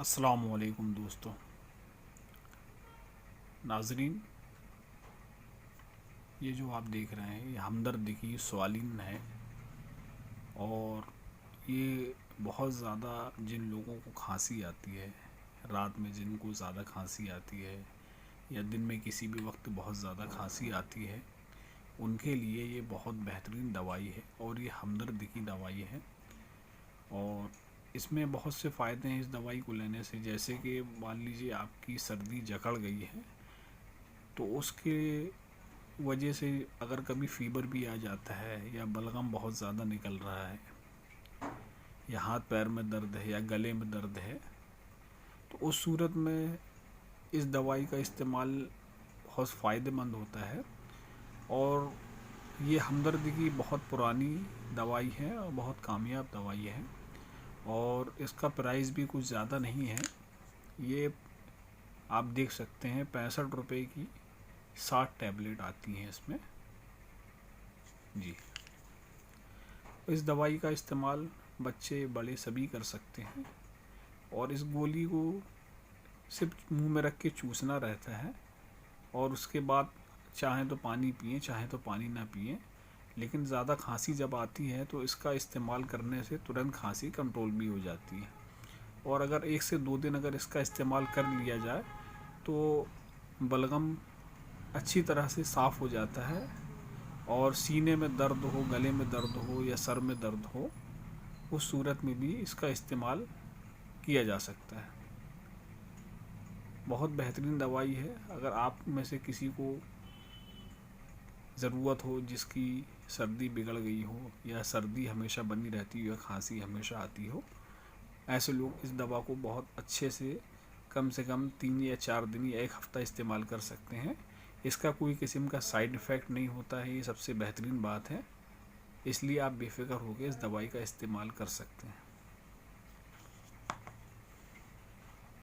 अस्सलामुअलैकुम दोस्तों नाजरीन। ये जो आप देख रहे हैं ये हमदर्द की स्वालिन है। और ये बहुत ज़्यादा जिन लोगों को खांसी आती है, रात में जिनको ज़्यादा खांसी आती है या दिन में किसी भी वक्त बहुत ज़्यादा खांसी आती है, उनके लिए ये बहुत बेहतरीन दवाई है। और ये हमदर्द की दवाई है और इसमें बहुत से फ़ायदे हैं इस दवाई को लेने से। जैसे कि मान लीजिए आपकी सर्दी जकड़ गई है तो उसके वजह से अगर कभी फ़ीवर भी आ जाता है या बलगम बहुत ज़्यादा निकल रहा है या हाथ पैर में दर्द है या गले में दर्द है, तो उस सूरत में इस दवाई का इस्तेमाल बहुत फ़ायदेमंद होता है। और ये हमदर्द की बहुत पुरानी दवाई है और बहुत कामयाब दवाई है। और इसका प्राइस भी कुछ ज़्यादा नहीं है। ये आप देख सकते हैं 65 रुपये की 60 टैबलेट आती हैं इसमें जी। इस दवाई का इस्तेमाल बच्चे बड़े सभी कर सकते हैं। और इस गोली को सिर्फ मुंह में रख के चूसना रहता है और उसके बाद चाहें तो पानी पिएं, चाहें तो पानी ना पिएं। लेकिन ज़्यादा खांसी जब आती है तो इसका इस्तेमाल करने से तुरंत खांसी कंट्रोल भी हो जाती है। और अगर 1 से 2 दिन अगर इसका इस्तेमाल कर लिया जाए तो बलगम अच्छी तरह से साफ़ हो जाता है। और सीने में दर्द हो, गले में दर्द हो या सर में दर्द हो, उस सूरत में भी इसका इस्तेमाल किया जा सकता है। बहुत बेहतरीन दवाई है। अगर आप में से किसी को ज़रूरत हो, जिसकी सर्दी बिगड़ गई हो या सर्दी हमेशा बनी रहती हो या खांसी हमेशा आती हो, ऐसे लोग इस दवा को बहुत अच्छे से कम 3 या 4 दिन या 1 हफ़्ता इस्तेमाल कर सकते हैं। इसका कोई किस्म का साइड इफ़ेक्ट नहीं होता है, ये सबसे बेहतरीन बात है। इसलिए आप बेफिक्र होकर इस दवाई का इस्तेमाल कर सकते हैं।